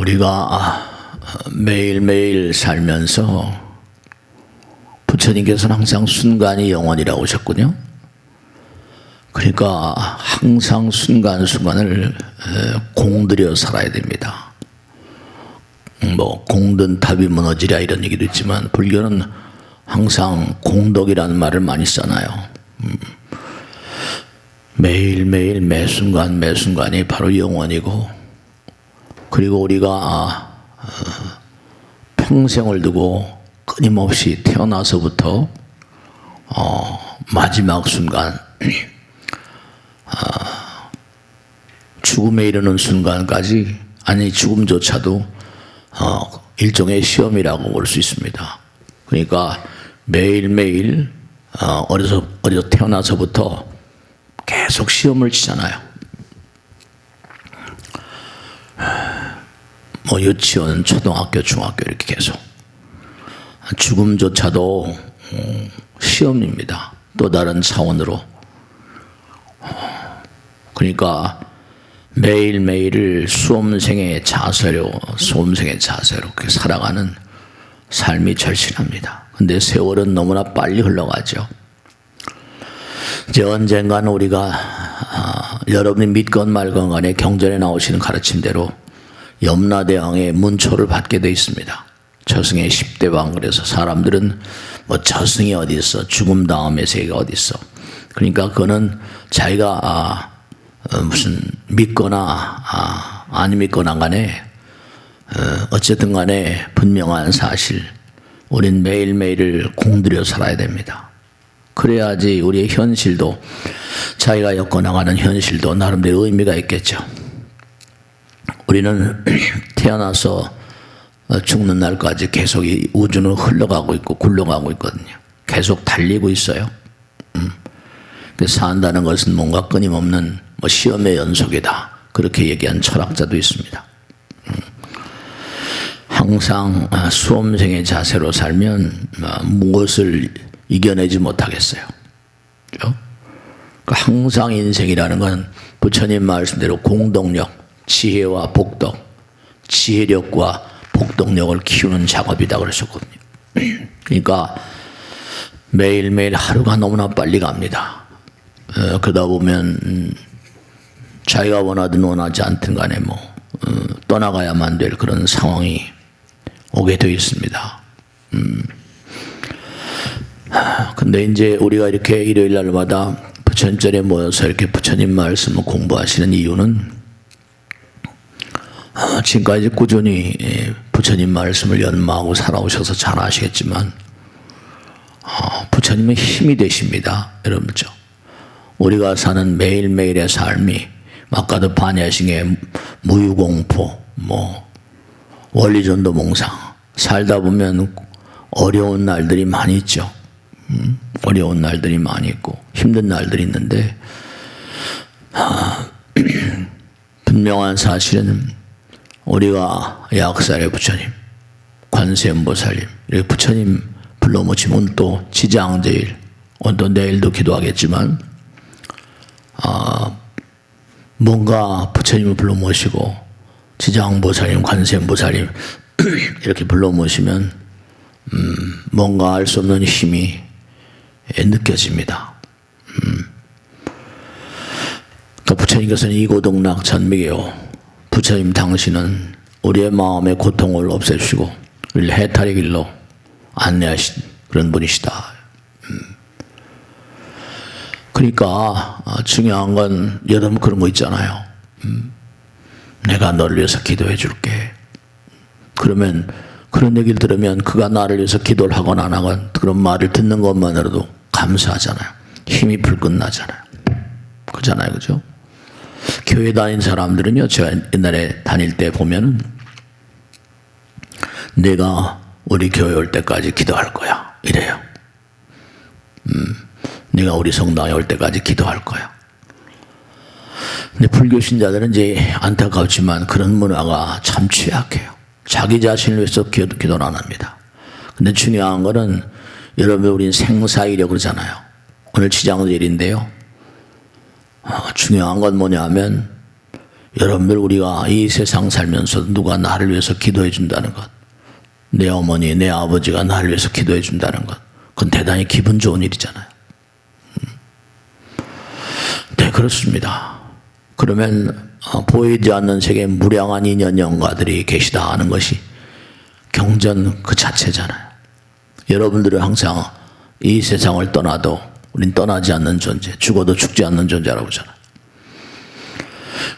우리가 매일매일 살면서 부처님께서는 항상 순간이 영원이라고 하셨군요. 그러니까 항상 순간순간을 공들여 살아야 됩니다. 뭐 공든 탑이 무너지랴 이런 얘기도 있지만 불교는 항상 공덕이라는 말을 많이 써놔요. 매일매일 매순간 매순간이 바로 영원이고, 그리고 우리가 평생을 두고 끊임없이 태어나서부터 마지막 순간 죽음에 이르는 순간까지, 아니 죽음조차도 일종의 시험이라고 볼 수 있습니다. 그러니까 매일매일 어려서 태어나서부터 계속 시험을 치잖아요. 뭐 유치원, 초등학교, 중학교 이렇게 계속. 죽음조차도 시험입니다. 또 다른 차원으로. 그러니까 매일매일을 수험생의 자세로 그렇게 살아가는 삶이 절실합니다. 근데 세월은 너무나 빨리 흘러가죠. 이제 언젠가는 우리가 여러분이 믿건 말건 간에 경전에 나오시는 가르침대로 염라대왕의 문초를 받게 되어 있습니다. 저승의 10대왕. 그래서 사람들은 뭐 저승이 어디 있어, 죽음 다음의 세계가 어디 있어. 그러니까 그거는 자기가 무슨 믿거나 안 믿거나 간에 어쨌든 간에 분명한 사실, 우린 매일매일을 공들여 살아야 됩니다. 그래야지 우리의 현실도, 자기가 엮어나가는 현실도 나름대로 의미가 있겠죠. 우리는 태어나서 죽는 날까지 계속 이 우주는 흘러가고 있고 굴러가고 있거든요. 계속 달리고 있어요. 산다는 것은 뭔가 끊임없는 시험의 연속이다, 그렇게 얘기한 철학자도 있습니다. 항상 수험생의 자세로 살면 무엇을 이겨내지 못하겠어요. 그렇죠? 항상 인생이라는 건 부처님 말씀대로 공덕력, 지혜와 복덕, 지혜력과 복덕력을 키우는 작업이다 그러셨거든요. 그러니까 매일매일 하루가 너무나 빨리 갑니다. 그러다 보면 자기가 원하든 원하지 않든 간에 떠나가야만 될 그런 상황이 오게 되어 있습니다. 근데 이제 우리가 이렇게 일요일 날마다 부처님전에 모여서 이렇게 부처님 말씀을 공부하시는 이유는 지금까지 꾸준히 부처님 말씀을 연마하고 살아오셔서 잘 아시겠지만 부처님은 힘이 되십니다. 여러분죠. 우리가 사는 매일매일의 삶이 아까도 반야싱의 무유공포, 원리전도 몽상, 살다 보면 어려운 날들이 많이 있죠. 어려운 날들이 많이 있고 힘든 날들이 있는데 분명한 사실은 우리가 약살의 부처님, 관세음보살님, 이렇게 부처님 불러 모시면 또 지장제일, 또 내일도 기도하겠지만 뭔가 부처님을 불러 모시고 지장보살님, 관세음보살님 이렇게 불러 모시면 뭔가 알 수 없는 힘이 느껴집니다. 그 부처님께서는 이고동락 전미계요, 부처님 당신은 우리의 마음의 고통을 없애주시고 우리를 해탈의 길로 안내하신 그런 분이시다. 그러니까 중요한 건 여러분 그런 거 있잖아요. 내가 너를 위해서 기도해 줄게. 그러면 그런 얘기를 들으면 그가 나를 위해서 기도를 하거나 안 하건 그런 말을 듣는 것만으로도 감사하잖아요. 힘이 불끈 나잖아요. 그렇잖아요. 그죠? 교회 다닌 사람들은요, 제가 옛날에 다닐 때 보면은 내가 우리 교회 올 때까지 기도할 거야, 이래요. 내가 우리 성당에 올 때까지 기도할 거야. 근데 불교 신자들은 이제 안타깝지만 그런 문화가 참 취약해요. 자기 자신을 위해서 기도는 안 합니다. 근데 중요한 거는 여러분, 우린 생사이려 그러잖아요. 오늘 지장제일인데요. 중요한 건 뭐냐면 여러분들 우리가 이 세상 살면서 누가 나를 위해서 기도해 준다는 것, 내 어머니, 내 아버지가 나를 위해서 기도해 준다는 것, 그건 대단히 기분 좋은 일이잖아요. 네, 그렇습니다. 그러면 보이지 않는 세계에 무량한 인연 영가들이 계시다 하는 것이 경전 그 자체잖아요. 여러분들은 항상 이 세상을 떠나도 우린 떠나지 않는 존재, 죽어도 죽지 않는 존재라고 하잖아요.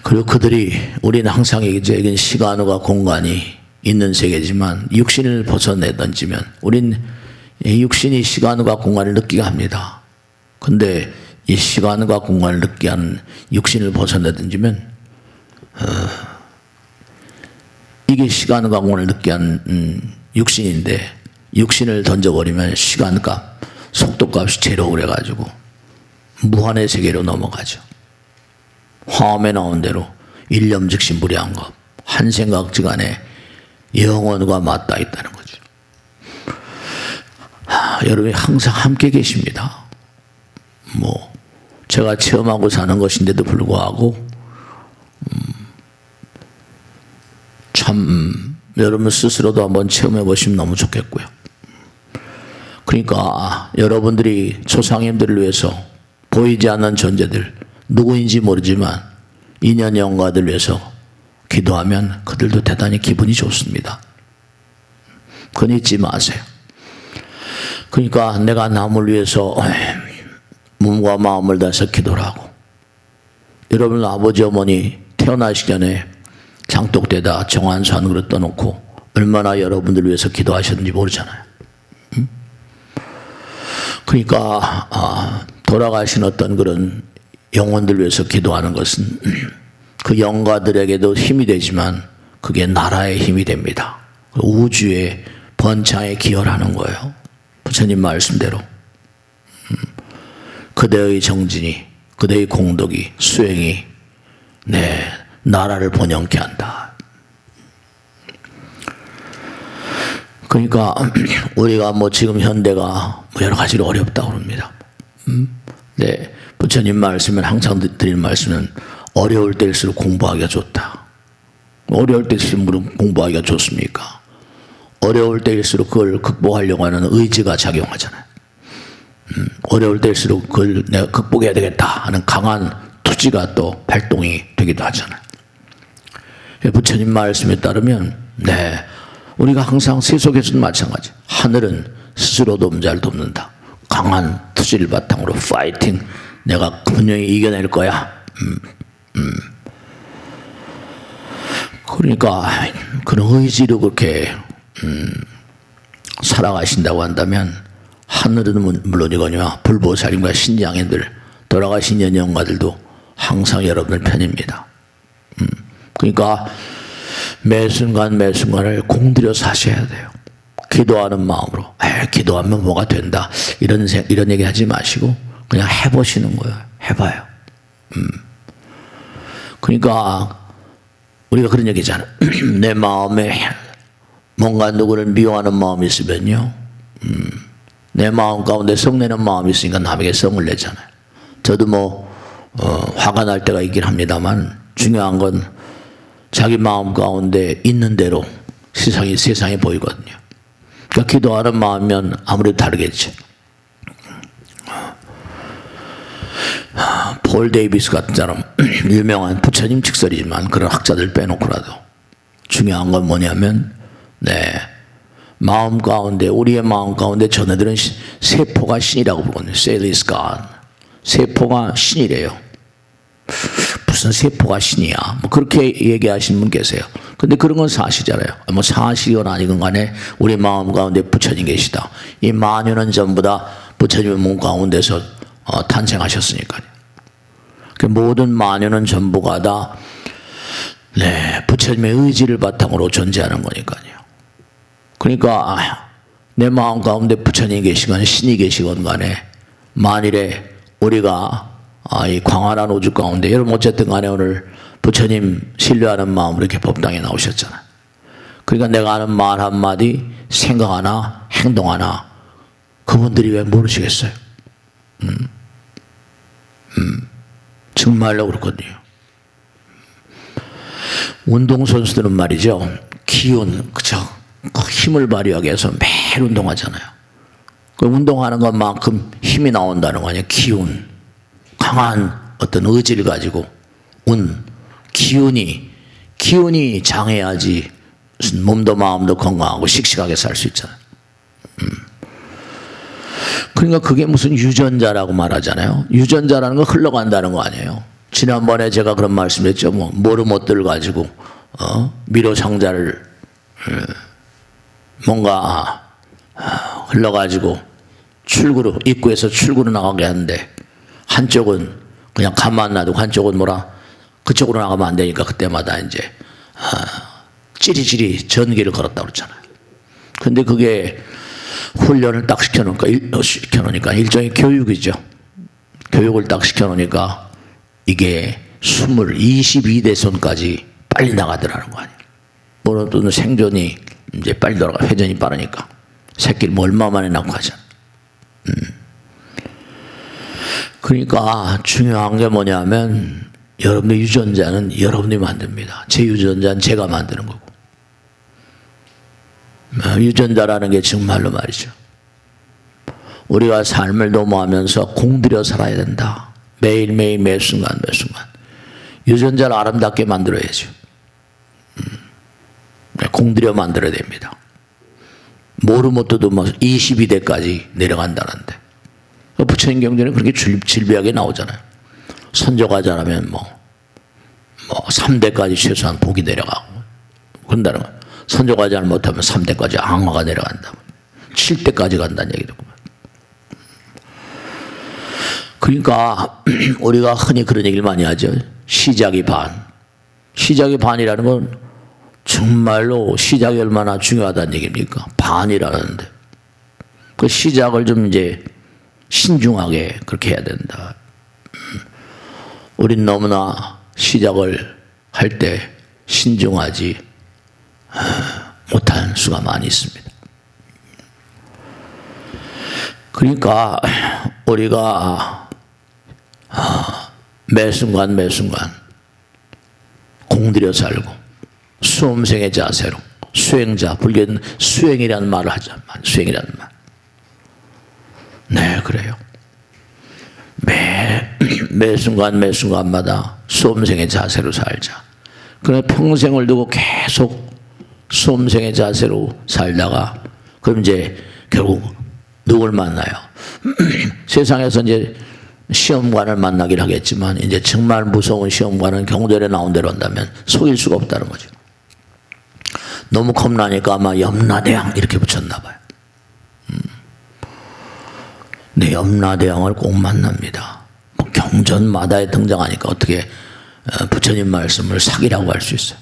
그리고 그들이, 우리는 항상 이제 시간과 공간이 있는 세계지만 육신을 벗어내던지면 우린 이 육신이 시간과 공간을 느끼게 합니다. 근데 이 시간과 공간을 느끼게 하는 육신을 벗어내던지면 이게 시간과 공간을 느끼게 하는 육신인데, 육신을 던져버리면 시간값, 속도값이 제로 그래가지고 무한의 세계로 넘어가죠. 화엄에 나온 대로 일념 즉시 무량겁, 한 생각지간에 영원과 맞닿아 있다는 거죠. 여러분이 항상 함께 계십니다. 제가 체험하고 사는 것인데도 불구하고 참 여러분 스스로도 한번 체험해 보시면 너무 좋겠고요. 그러니까 여러분들이 조상님들을 위해서 보이지 않는 존재들, 누구인지 모르지만 인연 영가들 위해서 기도하면 그들도 대단히 기분이 좋습니다. 그건 잊지 마세요. 그러니까 내가 남을 위해서 몸과 마음을 다해서 기도를 하고, 여러분 아버지 어머니 태어나시기 전에 장독대다 정한수 한 그릇 떠놓고 얼마나 여러분들 위해서 기도하셨는지 모르잖아요. 그러니까 돌아가신 어떤 그런 영혼들 위해서 기도하는 것은 그 영가들에게도 힘이 되지만 그게 나라의 힘이 됩니다. 우주의 번창에 기여하는 거예요. 부처님 말씀대로 그대의 정진이, 그대의 공덕이, 수행이 나라를 번영케 한다. 그러니까 우리가 지금 현대가 여러 가지로 어렵다고 합니다. 네, 부처님 말씀은 항상 드리는 말씀은 어려울 때일수록 공부하기가 좋다. 어려울 때일수록 공부하기가 좋습니까? 어려울 때일수록 그걸 극복하려고 하는 의지가 작용하잖아요. 어려울 때일수록 그걸 내가 극복해야 되겠다 하는 강한 투지가 또 발동이 되기도 하잖아요. 부처님 말씀에 따르면 우리가 항상 세속에서도 마찬가지. 하늘은 스스로 돕자를 돕는다. 강한 투지를 바탕으로 파이팅. 내가 분명히 이겨낼 거야. 그러니까 그런 의지로 그렇게 살아가신다고 한다면 하늘은 물론이거니와 불보살님과 신장애들, 돌아가신 연영가들도 항상 여러분들 편입니다. 그러니까 매 순간 매 순간을 공들여 사셔야 돼요. 기도하는 마음으로 기도하면 뭐가 된다 이런 얘기 하지 마시고 그냥 해보시는 거예요. 해봐요. 그러니까 우리가 그런 얘기잖아요. 내 마음에 뭔가 누구를 미워하는 마음이 있으면요, 내 마음 가운데 성내는 마음이 있으니까 남에게 성을 내잖아요. 저도 화가 날 때가 있긴 합니다만 중요한 건 자기 마음 가운데 있는 대로 세상이 보이거든요. 그러니까 기도하는 마음이면 아무래도 다르겠죠. 폴 데이비스 같은 사람, 유명한 부처님 직설이지만 그런 학자들 빼놓고라도 중요한 건 뭐냐면 마음 가운데, 우리의 마음 가운데 전해들은 세포가 신이라고 부르거든요. Cell is God. 세포가 신이래요. 무슨 세포가 신이야? 그렇게 얘기하시는 분 계세요. 근데 그런 건 사실이잖아요. 사실이건 아니건 간에 우리 마음 가운데 부처님 계시다. 이 만유는 전부 다 부처님의 몸 가운데서 탄생하셨으니까요. 그 모든 만유는 전부가 다 부처님의 의지를 바탕으로 존재하는 거니까요. 그러니까 내 마음 가운데 부처님이 계시건 신이 계시건 간에 만일에 우리가 이 광활한 우주 가운데, 여러분 어쨌든 간에 오늘 부처님 신뢰하는 마음으로 이렇게 법당에 나오셨잖아요. 그러니까 내가 하는 말 한마디, 생각 하나, 행동 하나, 그분들이 왜 모르시겠어요? 정말로 그렇거든요. 운동선수들은 말이죠. 기운, 그죠? 그 힘을 발휘하기 위해서 매일 운동하잖아요. 그 운동하는 것만큼 힘이 나온다는 거 아니에요. 기운. 강한 어떤 의지를 가지고 기운이 장해야지 몸도 마음도 건강하고 씩씩하게 살 수 있잖아요. 그러니까 그게 무슨 유전자라고 말하잖아요. 유전자라는 건 흘러간다는 거 아니에요. 지난번에 제가 그런 말씀했죠. 뭐 모르못들 가지고 미로 상자를 뭔가 흘러가지고 입구에서 출구로 나가게 하는데 한쪽은 그냥 가만 놔두고 한쪽은 그쪽으로 나가면 안 되니까 그때마다 이제 찌리찌리 전기를 걸었다고 그러잖아요. 근데 그게 훈련을 딱 시켜놓으니까 일종의 교육이죠. 교육을 딱 시켜놓으니까 이게 22대손까지 빨리 나가더라는 거 아니에요. 뭐든 생존이 이제 빨리 돌아가, 회전이 빠르니까. 새끼를 뭐 얼마 만에 낳고 하잖아. 그러니까 중요한 게 뭐냐면 여러분의 유전자는 여러분이 만듭니다. 제 유전자는 제가 만드는 거고. 유전자라는 게 정말로 말이죠. 우리가 삶을 도모하면서 공들여 살아야 된다. 매일매일 매순간. 유전자를 아름답게 만들어야죠. 공들여 만들어야 됩니다. 모르못도 22대까지 내려간다는데. 부처님 경전에 그렇게 질비하게 나오잖아요. 선조가 잘하면 3대까지 최소한 복이 내려가고. 그런다는 거예요. 선조가 잘 못하면 3대까지 앙화가 내려간다. 7대까지 간다는 얘기도. 그러니까 우리가 흔히 그런 얘기를 많이 하죠. 시작이 반. 시작이 반이라는 건 정말로 시작이 얼마나 중요하다는 얘기입니까? 반이라는데. 그 시작을 좀 이제 신중하게 그렇게 해야 된다. 우린 너무나 시작을 할 때 신중하지 못한 수가 많이 있습니다. 그러니까 우리가 매순간 공들여 살고 수험생의 자세로 수행자, 불교는 수행이라는 말을 하잖아요. 수행이라는 말. 네, 그래요. 매순간마다 수험생의 자세로 살자. 그래 평생을 두고 계속 수험생의 자세로 살다가 그럼 이제 결국 누굴 만나요? 세상에서 이제 시험관을 만나긴 하겠지만 이제 정말 무서운 시험관은 경전에 나온 대로 한다면 속일 수가 없다는 거죠. 너무 겁나니까 아마 염라대왕 이렇게 붙였나 봐요. 네, 염라대왕을 꼭 만납니다. 경전마다에 등장하니까 어떻게 부처님 말씀을 사기라고 할 수 있어요.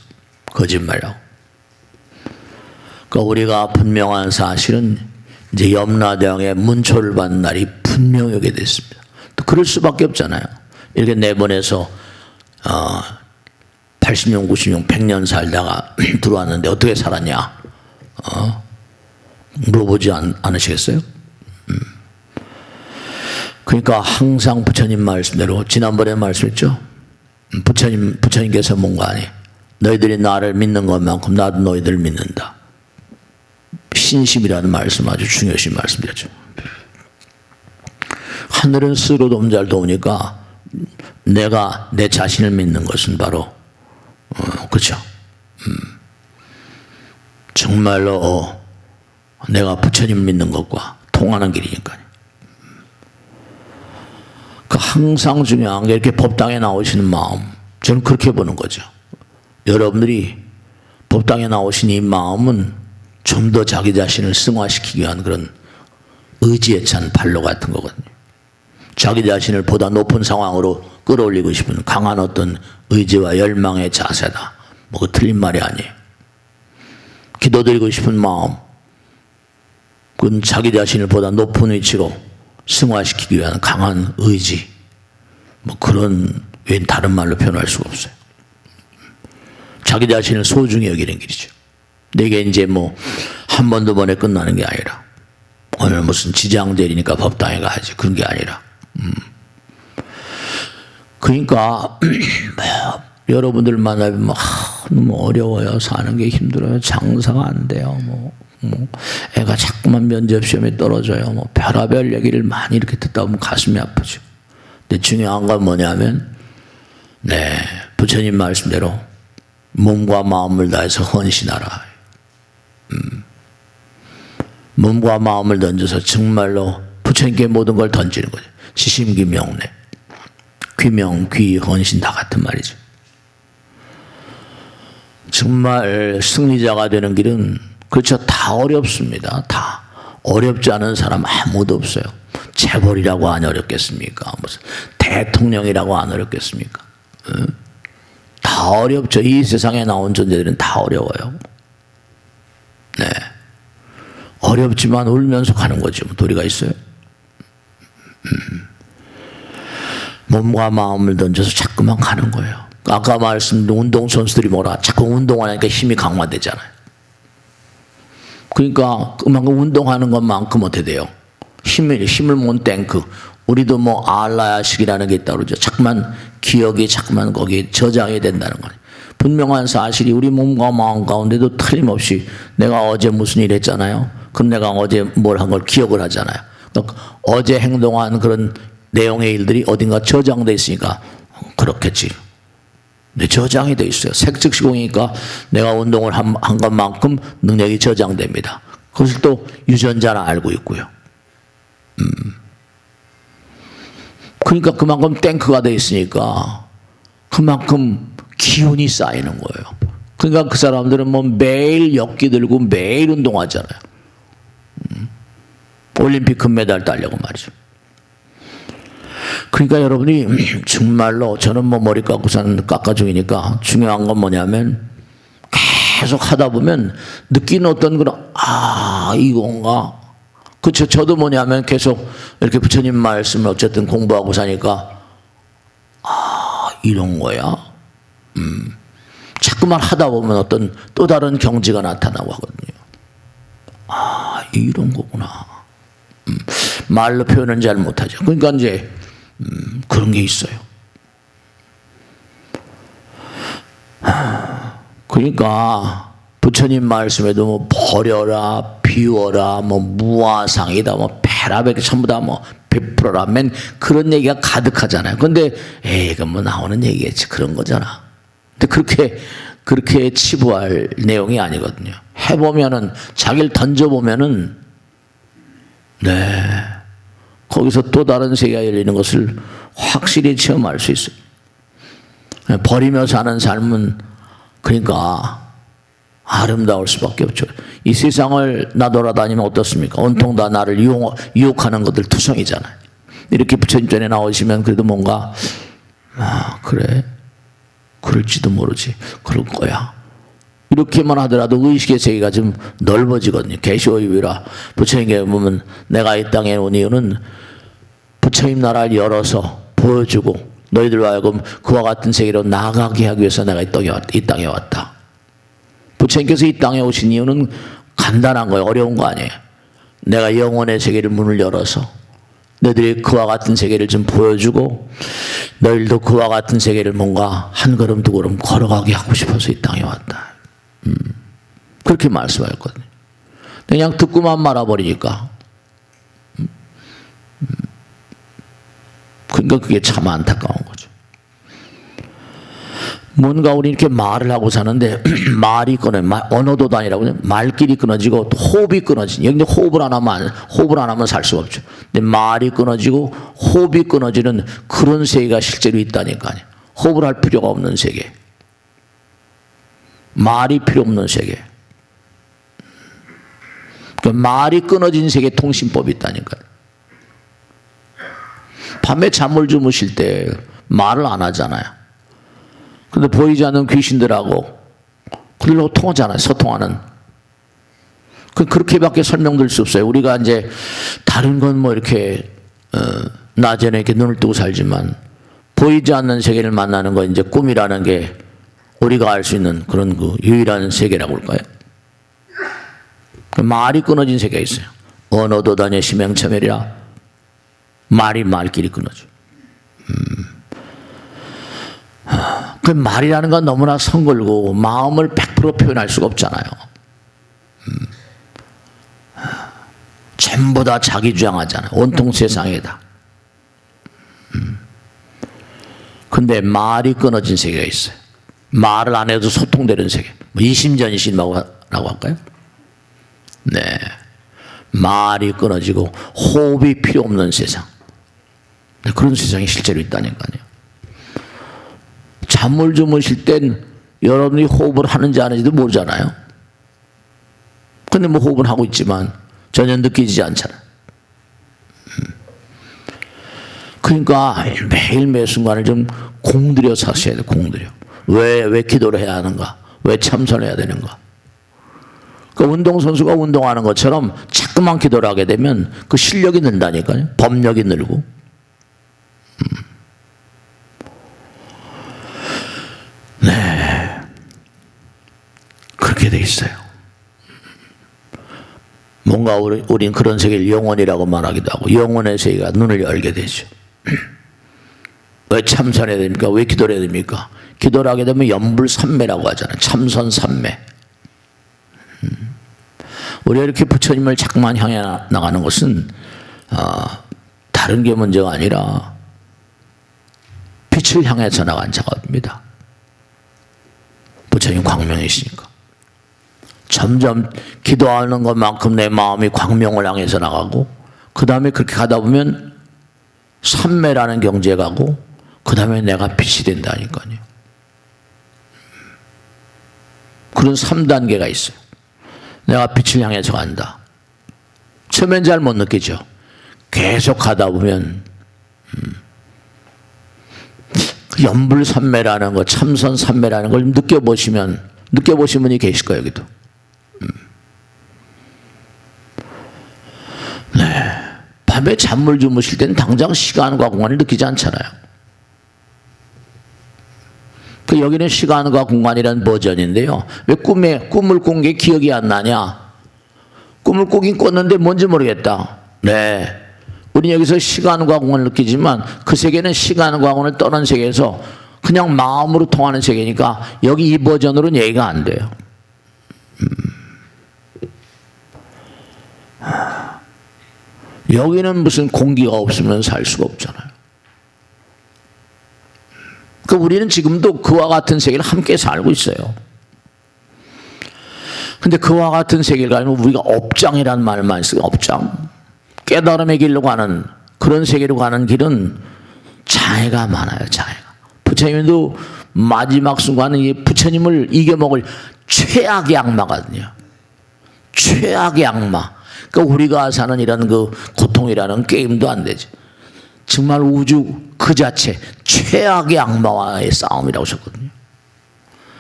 거짓말이라고. 그러니까 우리가 분명한 사실은 이제 염라대왕의 문초를 받는 날이 분명히 오게 됐습니다. 또 그럴 수밖에 없잖아요. 이렇게 내보내서 80년, 90년, 100년 살다가 들어왔는데 어떻게 살았냐? 물어보지 않으시겠어요? 그러니까 항상 부처님 말씀대로 지난번에 말씀했죠. 부처님께서 뭔가 아니 너희들이 나를 믿는 것만큼 나도 너희들을 믿는다. 신심이라는 말씀 아주 중요시 말씀드렸죠. 하늘은 스스로 돔잘 도우니까 내가 내 자신을 믿는 것은 바로 그렇죠. 정말로 내가 부처님 믿는 것과 통하는 길이니까요. 항상 중요한 게 이렇게 법당에 나오시는 마음, 저는 그렇게 보는 거죠. 여러분들이 법당에 나오신 이 마음은 좀 더 자기 자신을 승화시키기 위한 그런 의지에 찬 발로 같은 거거든요. 자기 자신을 보다 높은 상황으로 끌어올리고 싶은 강한 어떤 의지와 열망의 자세다. 뭐 그 틀린 말이 아니에요. 기도드리고 싶은 마음, 그건 자기 자신을 보다 높은 위치로 승화시키기 위한 강한 의지, 뭐 그런 외엔 다른 말로 표현할 수가 없어요. 자기 자신을 소중히 여기는 길이죠. 근데 이게 이제 뭐 한 번, 두 번에 끝나는 게 아니라 오늘 무슨 지장제리니까 법당에 가야지 그런 게 아니라 그러니까 여러분들 만나면 너무 어려워요. 사는 게 힘들어요. 장사가 안 돼요. 애가 자꾸만 면접 시험에 떨어져요. 별의별 얘기를 많이 이렇게 듣다 보면 가슴이 아프죠. 근데 중요한 건 뭐냐면, 부처님 말씀대로 몸과 마음을 다해서 헌신하라. 몸과 마음을 던져서 정말로 부처님께 모든 걸 던지는 거죠. 지심귀명래, 귀명, 귀, 헌신 다 같은 말이죠. 정말 승리자가 되는 길은 그렇죠. 다 어렵습니다. 다 어렵지 않은 사람 아무도 없어요. 재벌이라고 안 어렵겠습니까? 무슨 대통령이라고 안 어렵겠습니까? 다 어렵죠. 이 세상에 나온 존재들은 다 어려워요. 어렵지만 울면서 가는 거죠. 도리가 있어요. 몸과 마음을 던져서 자꾸만 가는 거예요. 아까 말씀드린 운동선수들이 뭐라 자꾸 운동하니까 힘이 강화되잖아요. 그러니까 그만큼 운동하는 것만큼 어떻게 돼요? 힘을 모은 탱크. 우리도 알라야식이라는 게 있다고 그러죠. 자꾸만 기억이 자꾸만 거기에 저장이 된다는 거예요. 분명한 사실이 우리 몸과 마음 가운데도 틀림없이 내가 어제 무슨 일 했잖아요. 그럼 내가 어제 뭘 한 걸 기억을 하잖아요. 그러니까 어제 행동한 그런 내용의 일들이 어딘가 저장돼 있으니까 그렇겠지. 근데 저장이 돼 있어요. 색즉 시공이니까 내가 운동을 한 것만큼 능력이 저장됩니다. 그것을 또 유전자는 알고 있고요. 그러니까 그만큼 탱크가 돼 있으니까 그만큼 기운이 쌓이는 거예요. 그러니까 그 사람들은 매일 역기 들고 매일 운동하잖아요. 올림픽 금메달 따려고 말이죠. 그러니까 여러분이 정말로 저는 머리 깎고서는 깎아중이니까 중요한 건 뭐냐면 계속 하다 보면 느끼는 어떤 그런 이건가. 그렇죠. 저도 뭐냐면 계속 이렇게 부처님 말씀을 어쨌든 공부하고 사니까 이런 거야. 자꾸만 하다 보면 어떤 또 다른 경지가 나타나고 하거든요. 이런 거구나. 말로 표현은 잘 못하죠. 그러니까 이제 그런 게 있어요. 그러니까 부처님 말씀에도 버려라, 비워라, 무아상이다, 패라백 전부 다 베풀어라, 그런 얘기가 가득하잖아요. 근데 그건 나오는 얘기겠지. 그런 거잖아. 근데 그렇게 치부할 내용이 아니거든요. 해보면은 자기를 던져보면은 거기서 또 다른 세계가 열리는 것을 확실히 체험할 수 있어요. 버리며 사는 삶은 그러니까 아름다울 수밖에 없죠. 이 세상을 나돌아다니면 어떻습니까? 온통 다 나를 유혹하는 것들 투성이잖아요. 이렇게 부처님 전에 나오시면 그래도 뭔가 그래 그럴지도 모르지 그럴 거야 이렇게만 하더라도 의식의 세계가 좀 넓어지거든요. 계시오유비라 부처님께 보면 내가 이 땅에 온 이유는 부처님 나라를 열어서 보여주고 너희들과 하여금 그와 같은 세계로 나아가게 하기 위해서 내가 이 땅에 왔다. 부처님께서 이 땅에 오신 이유는 간단한 거예요. 어려운 거 아니에요. 내가 영혼의 세계를 문을 열어서 너희들이 그와 같은 세계를 좀 보여주고 너희들도 그와 같은 세계를 뭔가 한 걸음 두 걸음 걸어가게 하고 싶어서 이 땅에 왔다. 그렇게 말씀하셨거든요. 그냥 듣고만 말아버리니까 그러니까 그게 참 안타까운 거죠. 뭔가 우리 이렇게 말을 하고 사는데 말이 언어도 아니라고 말길이 끊어지고 호흡이 끊어지니 여기 호흡을 안 하면 살 수가 없죠. 근데 말이 끊어지고 호흡이 끊어지는 그런 세계가 실제로 있다니까요. 호흡을 할 필요가 없는 세계, 말이 필요 없는 세계, 말이 끊어진 세계 통신법이 있다니까요. 밤에 잠을 주무실 때 말을 안 하잖아요. 근데 보이지 않는 귀신들하고 그들하고 통하잖아요. 소통하는. 그렇게밖에 설명될 수 없어요. 우리가 이제 다른 건 이렇게 낮에는 이렇게 눈을 뜨고 살지만 보이지 않는 세계를 만나는 건 이제 꿈이라는 게 우리가 알 수 있는 그런 그 유일한 세계라고 할까요? 말이 끊어진 세계가 있어요. 언어도 다녀 심행차멸이라 말이 말끼리 끊어져. 그 말이라는 건 너무나 성글고 마음을 100% 표현할 수가 없잖아요. 전부 다 자기 주장하잖아요. 온통 세상이다. 근데 말이 끊어진 세계가 있어요. 말을 안 해도 소통되는 세계. 뭐 이심전심이라고 할까요? 네. 말이 끊어지고 호흡이 필요 없는 세상. 그런 세상이 실제로 있다니까요. 잠을 주무실 땐 여러분이 호흡을 하는지 안 하는지도 모르잖아요. 근데 뭐 호흡은 하고 있지만 전혀 느끼지 않잖아요. 그러니까 매일매일 순간을 좀 공들여 사셔야 돼요. 공들여. 왜 기도를 해야 하는가? 왜 참선해야 되는가? 그 운동선수가 운동하는 것처럼 자꾸만 기도를 하게 되면 그 실력이 는다니까요. 법력이 늘고. 네. 그렇게 돼 있어요. 뭔가 우린 그런 세계를 영혼이라고 말하기도 하고 영혼의 세계가 눈을 열게 되죠. 왜 참선해야 됩니까? 왜 기도를 해야 됩니까? 기도를 하게 되면 염불삼매라고 하잖아요. 참선삼매. 우리가 이렇게 부처님을 자꾸만 향해 나가는 것은 다른 게 문제가 아니라 빛을 향해서 나간 작업입니다. 부처님 광명이시니까. 점점 기도하는 것만큼 내 마음이 광명을 향해서 나가고 그 다음에 그렇게 가다 보면 삼매라는 경지에 가고 그 다음에 내가 빛이 된다니까요. 그런 3단계가 있어요. 내가 빛을 향해서 간다. 처음엔 잘 못 느끼죠. 계속 가다 보면 염불삼매라는 거, 참선삼매라는 걸 느껴보시는 분이 계실 거예요. 여기도. 네. 밤에 잠을 주무실 때는 당장 시간과 공간을 느끼지 않잖아요. 그 여기는 시간과 공간이라는 버전인데요. 왜 꿈을 꾼 게 기억이 안 나냐? 꿈을 꾸긴 꿨는데 뭔지 모르겠다. 네. 우리 여기서 시간과 공간을 느끼지만 그 세계는 시간과 공간을 떠난 세계에서 그냥 마음으로 통하는 세계니까 여기 이 버전으로는 얘기가 안 돼요. 여기는 무슨 공기가 없으면 살 수가 없잖아요. 그러니까 우리는 지금도 그와 같은 세계를 함께 살고 있어요. 근데 그와 같은 세계를 가면 우리가 업장이라는 말을 많이 써요. 업장. 깨달음의 길로 가는 그런 세계로 가는 길은 장애가 많아요. 장애가. 부처님도 마지막 순간은 이 부처님을 이겨먹을 최악의 악마거든요. 최악의 악마. 그러니까 우리가 사는 이런 그 고통이라는 게임도 안 되죠. 정말 우주 그 자체 최악의 악마와의 싸움이라고 하셨거든요.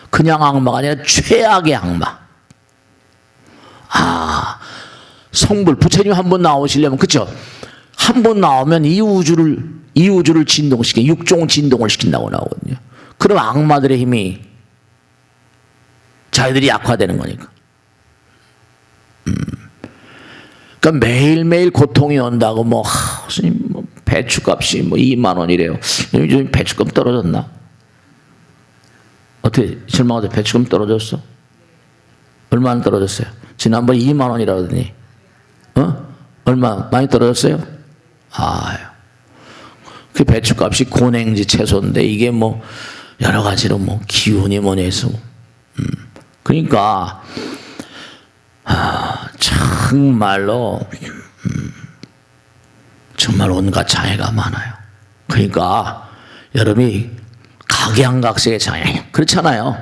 그냥 악마가 아니라 최악의 악마. 성불 부처님 한 번 나오시려면 그렇죠. 한 번 나오면 이 우주를 진동시켜 육종 진동을 시킨다고 나오거든요. 그럼 악마들의 힘이 자기들이 약화되는 거니까. 그러니까 매일매일 고통이 온다고 스님 배추값이 2만 원이래요. 요즘 배추값 떨어졌나? 어떻게 실망하다 배추값 떨어졌어? 얼마나 떨어졌어요? 지난번에 2만 원이라더니 얼마 많이 떨어졌어요? 그 배추값이 고냉지 채소인데 이게 여러 가지로 기운이 뭐니 해서 그러니까 정말로 정말 온갖 장애가 많아요. 그러니까 여러분이 각양각색의 장애 그렇잖아요.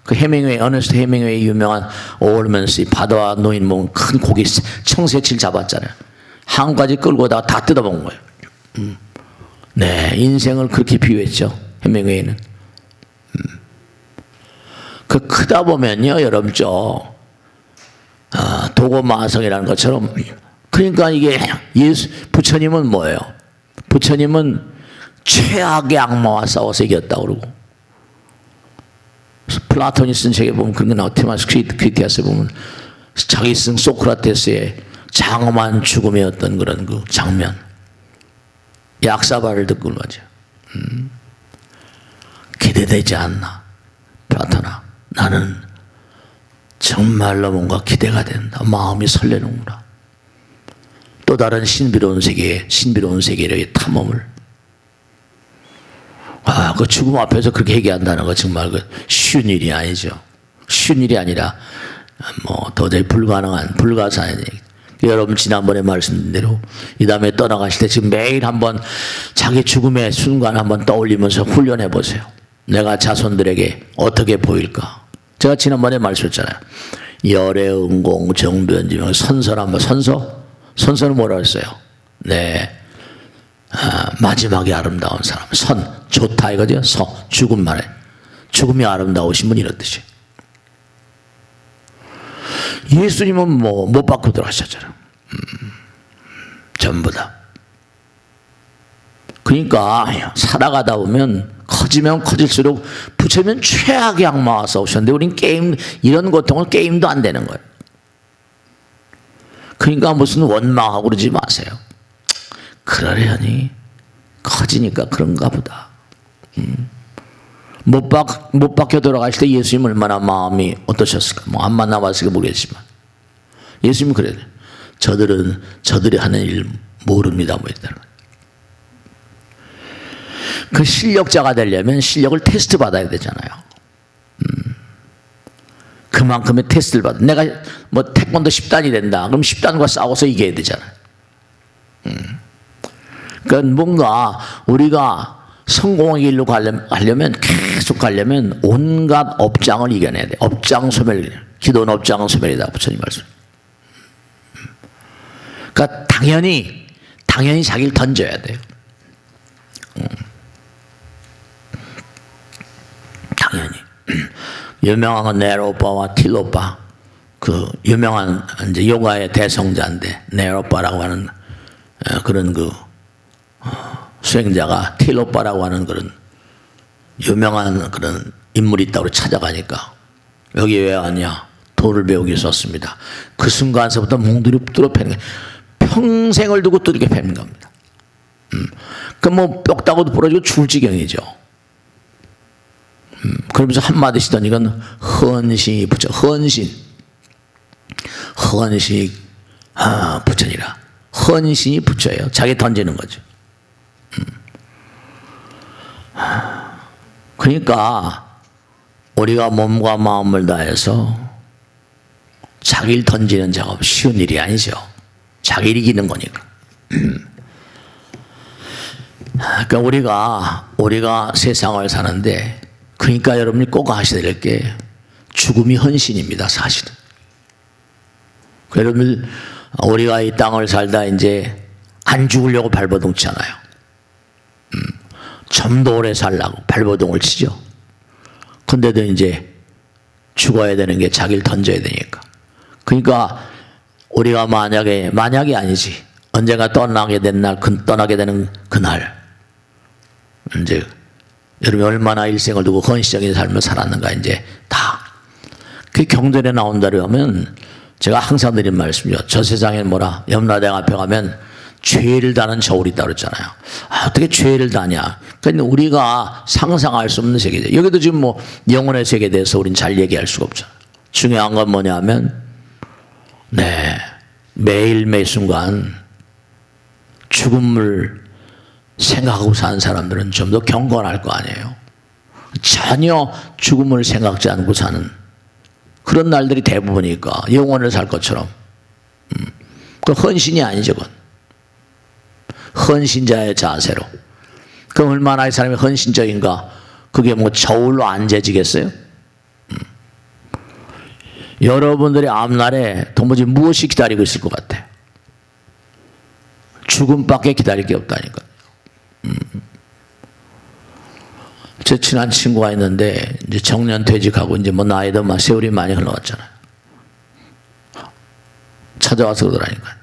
그 어너스트 해밍웨이 유명한 오월먼스 바다와 노인 큰 고기 청새치를 잡았잖아요. 한까지 끌고다가 다 뜯어먹은 거예요. 네, 인생을 그렇게 비유했죠. 해밍웨이는. 그 크다 보면요, 여러분 도고마성이라는 것처럼 그러니까 이게 부처님은 뭐예요? 부처님은 최악의 악마와 싸워서 이겼다고 그러고 플라톤이 쓴 책에 보면 그런 게 나와. 티마스 크리티아스에 보면 자기 쓴 소크라테스의 장엄한 죽음의 어떤 그런 그 장면 약사발을 듣고 맞아요. 기대되지 않나? 프라토나, 나는 정말로 뭔가 기대가 된다. 마음이 설레는구나. 또 다른 신비로운 세계의 탐험을. 그 죽음 앞에서 그렇게 얘기한다는 거 정말 쉬운 일이 아니죠. 쉬운 일이 아니라 도저히 불가사의 얘기. 여러분 지난번에 말씀드린 대로 이 다음에 떠나가실 때 지금 매일 한번 자기 죽음의 순간 한번 떠올리면서 훈련해 보세요. 내가 자손들에게 어떻게 보일까? 제가 지난번에 말씀했잖아요. 열애, 은공, 정변지명, 선서란 선서는 뭐라 했어요? 네, 마지막에 아름다운 사람. 선, 좋다 이거죠. 죽음 말에 죽음이 아름다우신 분 이런 뜻이에요. 예수님은 못 받고 들어가셨잖아요. 전부 다. 그러니까 살아가다 보면 커지면 커질수록 부처님은 최악의 악마와 싸우셨는데 우린 이런 고통을 게임도 안 되는 거예요. 그러니까 무슨 원망하고 그러지 마세요. 그러려니 커지니까 그런가 보다. 못 박혀 돌아가실 때 예수님 얼마나 마음이 어떠셨을까? 안 만나봤을까 모르겠지만 예수님은 그래요. 저들이 하는 일 모릅니다. 그 실력자가 되려면 실력을 테스트 받아야 되잖아요. 그만큼의 테스트를 받아. 내가 태권도 10단이 된다. 그럼 10단과 싸워서 이겨야 되잖아요. 그러니까 뭔가 우리가 성공의 길로 가려면 계속 가려면 온갖 업장을 이겨내야 돼. 업장소멸. 기도는 업장소멸이다. 부처님 말씀. 그러니까 당연히 자기를 던져야 돼요. 당연히. 유명한 네로빠와 틸로빠, 그 유명한 이제 요가의 대성자인데 네로빠라고 하는 그런 수행자가 틸로빠라고 하는 그런 유명한 그런 인물이 있다고 찾아가니까 여기 왜 왔냐? 도를 배우기 위해서 왔습니다. 그 순간서부터 뭉두리 뚫어 패는 거예요. 평생을 두고 뚫게 패는 겁니다. 뼈 따고도 부러지고 죽을 지경이죠. 그러면서 한마디씩 던 이건 헌신이 부처. 헌신이 부처니라. 헌신이 부처예요. 자기 던지는 거죠. 그러니까 우리가 몸과 마음을 다해서 자기를 던지는 작업 쉬운 일이 아니죠. 자기를 이기는 거니까. 그러니까 우리가 세상을 사는데 그러니까 여러분이 꼭 아셔야 될 게 죽음이 헌신입니다. 사실은. 여러분 우리가 이 땅을 살다 이제 안 죽으려고 발버둥 치잖아요. 좀 더 오래 살라고 발버둥을 치죠. 근데도 이제 죽어야 되는 게 자기를 던져야 되니까. 그러니까 우리가 만약이 아니지. 언젠가 떠나게 되는 그날 이제 여러분이 얼마나 일생을 두고 헌신적인 삶을 살았는가 이제 다. 그 경전에 나온다고 하면 제가 항상 드린 말씀이죠. 저 세상에 염라대왕 앞에 가면 죄를 다는 저울이 있다고 그랬잖아요. 어떻게 죄를 다냐. 그러니까 우리가 상상할 수 없는 세계죠. 여기도 지금 영혼의 세계에 대해서 우리는 잘 얘기할 수가 없죠. 중요한 건 뭐냐면 매일 매 순간 죽음을 생각하고 사는 사람들은 좀 더 경건할 거 아니에요. 전혀 죽음을 생각지 않고 사는 그런 날들이 대부분이니까 영원을 살 것처럼. 그 헌신이 아니죠. 그건. 헌신자의 자세로. 그럼 얼마나 이 사람이 헌신적인가. 그게 저울로 안 재지겠어요? 여러분들이 앞날에 도무지 무엇이 기다리고 있을 것 같아요? 죽음밖에 기다릴 게 없다니까. 제 친한 친구가 있는데 이제 정년 퇴직하고 이제 나이도 세월이 많이 흘러갔잖아요. 찾아와서 그러더라니까.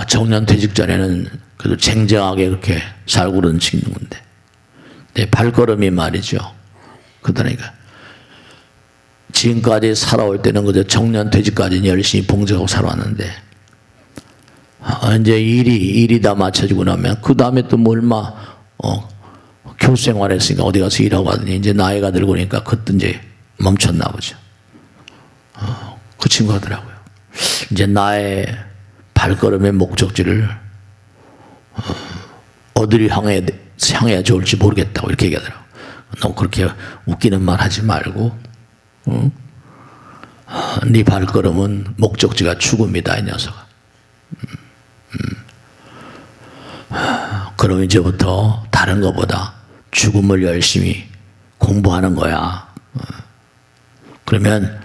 정년 퇴직 전에는 그래도 쟁쟁하게 그렇게 살고 그런 친구인데 내 발걸음이 말이죠. 그러니까 지금까지 살아올 때는 그저 정년 퇴직까지는 열심히 봉직하고 살아왔는데 이제 일이 다 맞춰지고 나면 그 다음에 또 얼마 교수 생활했으니까 어디 가서 일하고 하더니 이제 나이가 들고 그러니까 그때 이제 멈췄나 보죠. 그 친구 하더라고요. 이제 나의 발걸음의 목적지를 어디를 향해야 좋을지 모르겠다고 이렇게 얘기하더라고요. 너 그렇게 웃기는 말 하지 말고, 네 발걸음은 목적지가 죽음이다, 이 녀석아. 그럼 이제부터 다른 것보다 죽음을 열심히 공부하는 거야. 그러면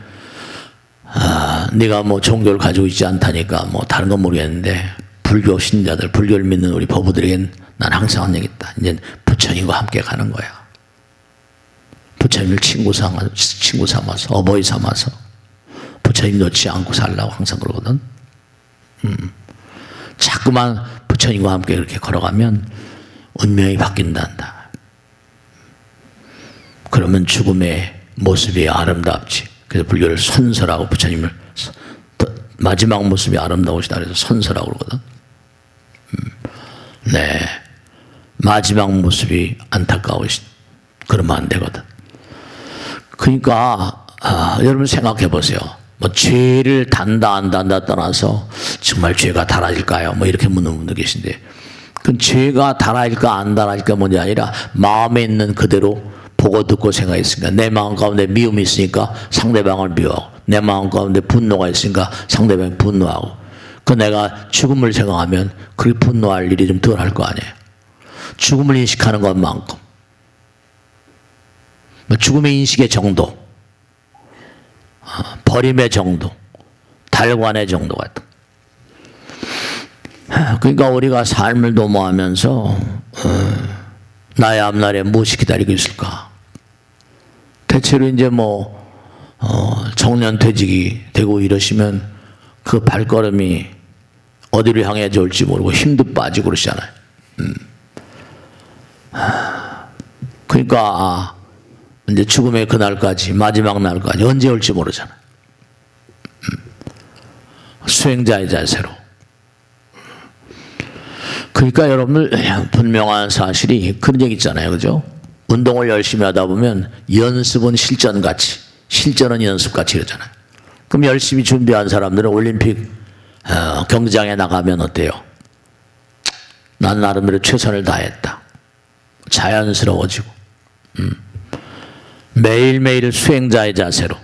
네가 뭐 종교를 가지고 있지 않다니까 뭐 다른 건 모르겠는데 불교 신자들, 불교를 믿는 우리 법부들에겐 난 항상 한 얘기 있다. 이제 부처님과 함께 가는 거야. 부처님을 친구 삼아서 어버이 삼아서 부처님 놓지 않고 살라고 항상 그러거든. 자꾸만 부처님과 함께 그렇게 걸어가면 운명이 바뀐단다. 그러면 죽음의 모습이 아름답지. 그래서 불교를 선설하고 부처님을 마지막 모습이 아름다우시다 그래서 선설하고 그러거든. 네, 마지막 모습이 안타까우시. 그러면 안 되거든. 그러니까 여러분 생각해 보세요. 뭐 죄를 단다 안 단다 떠나서 정말 죄가 달아질까요? 뭐 이렇게 묻는 분도 계신데, 그 죄가 달아질까 안 달아질까 문제 아니라 마음에 있는 그대로 보고 듣고 생각했으니까 내 마음 가운데 미움이 있으니까 상대방을 미워하고 내 마음 가운데 분노가 있으니까 상대방이 분노하고 그 내가 죽음을 생각하면 그렇게 분노할 일이 좀 덜 할 거 아니에요. 죽음을 인식하는 것만큼 죽음의 인식의 정도, 버림의 정도, 달관의 정도 같은. 그러니까 우리가 삶을 도모하면서 나의 앞날에 무엇이 기다리고 있을까? 대체로 이제 뭐 정년퇴직이 되고 이러시면 그 발걸음이 어디를 향해 좋을지 모르고 힘도 빠지고 그러시잖아요. 그러니까 이제 죽음의 그날까지, 마지막 날까지 언제 올지 모르잖아요. 수행자의 자세로. 그러니까 여러분들 분명한 사실이 그런 얘기 있잖아요. 그죠? 운동을 열심히 하다 보면 연습은 실전같이, 실전은 연습같이 이러잖아요. 그럼 열심히 준비한 사람들은 올림픽 경기장에 나가면 어때요? 난 나름대로 최선을 다했다. 자연스러워지고 매일매일 수행자의 자세로.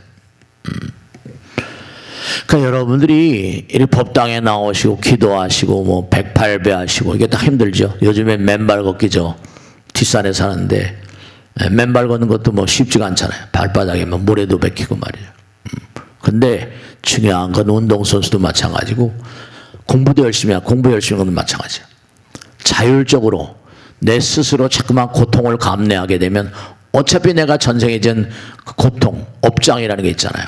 그러니까 여러분들이 이 법당에 나오시고 기도하시고 뭐 108배 하시고 이게 다 힘들죠. 요즘에 맨발 걷기죠. 뒷산에 사는데 맨발 걷는 것도 뭐 쉽지가 않잖아요. 발바닥에 뭐 모래도 박히고 말이죠. 근데 중요한 건 운동선수도 마찬가지고 공부도 열심히 하고 공부 열심히 하는 것도 마찬가지예요. 자율적으로 내 스스로 자꾸만 고통을 감내하게 되면 어차피 내가 전생에 진 고통, 업장이라는 게 있잖아요.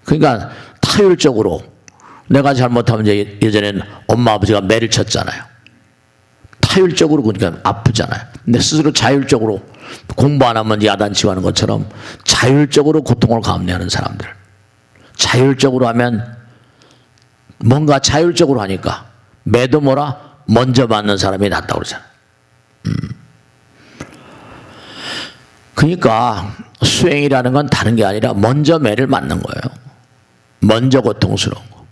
그러니까 타율적으로 내가 잘못하면 이제 예전엔 엄마 아버지가 매를 쳤잖아요. 타율적으로 그러니까 아프잖아요. 내 스스로 자율적으로 공부 안 하면 야단치고 하는 것처럼 자율적으로 고통을 감내하는 사람들. 자율적으로 하면 뭔가 자율적으로 하니까 매도 뭐라 먼저 맞는 사람이 낫다고 그러잖아요. 그러니까 수행이라는 건 다른 게 아니라 먼저 매를 맞는 거예요. 먼저 고통스러운 거.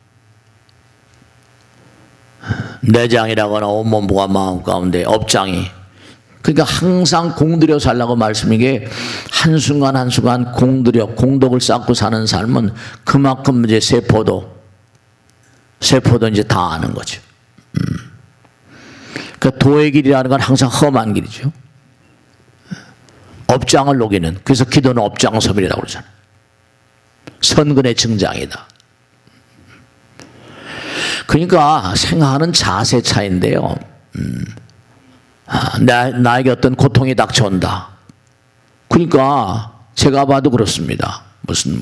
내장이라거나 온몸과 마음 가운데 업장이. 그러니까 항상 공들여 살라고 말씀이게 한순간 한순간 공들여 공덕을 쌓고 사는 삶은 그만큼 이제 세포도 이제 다 아는 거죠. 그 도의 길이라는 건 항상 험한 길이죠. 업장을 녹이는. 그래서 기도는 업장섬이라고 그러잖아요. 선근의 증장이다. 그러니까 생각하는 자세 차이인데요. 나에게 어떤 고통이 닥쳐온다. 그러니까 제가 봐도 그렇습니다. 무슨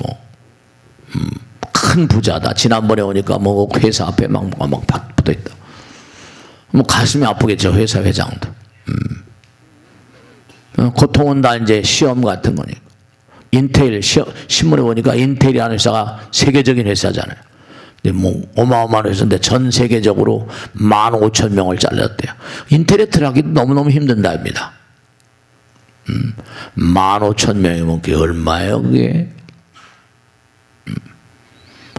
큰 부자다. 지난번에 오니까 뭐 회사 앞에 막 붙어 있다. 뭐 가슴이 아프겠죠. 회사 회장도. 고통은 다 이제 시험 같은 거니까. 인텔 신문에 보니까 인텔이라는 회사가 세계적인 회사잖아요. 근데 뭐 어마어마한 회사인데 전 세계적으로 15,000명을 잘랐대요. 인텔에 들어가기도 너무너무 힘든답니다. 15,000명이면 그게 얼마예요, 그게?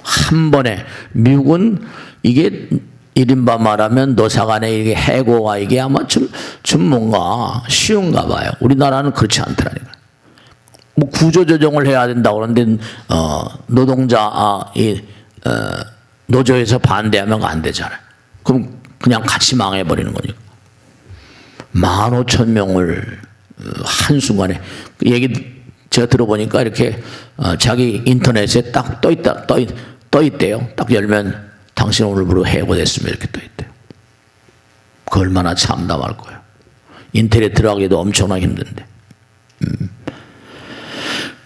한 번에. 미국은 이게 이른바 말하면 노사간에 이게 해고가 이게 아마 좀 뭔가 쉬운가 봐요. 우리나라는 그렇지 않더라니까. 뭐 구조조정을 해야 된다고 그러는데, 노동자, 노조에서 반대하면 안 되잖아요. 그럼 그냥 같이 망해버리는 거니까. 15,000명을 한순간에, 그 얘기 제가 들어보니까 이렇게 자기 인터넷에 딱 떠 있대요. 딱 열면 당신 오늘부로 해고됐으면 이렇게 떠 있대요. 그 얼마나 참담할 거예요. 인터넷 들어가기도 엄청나게 힘든데.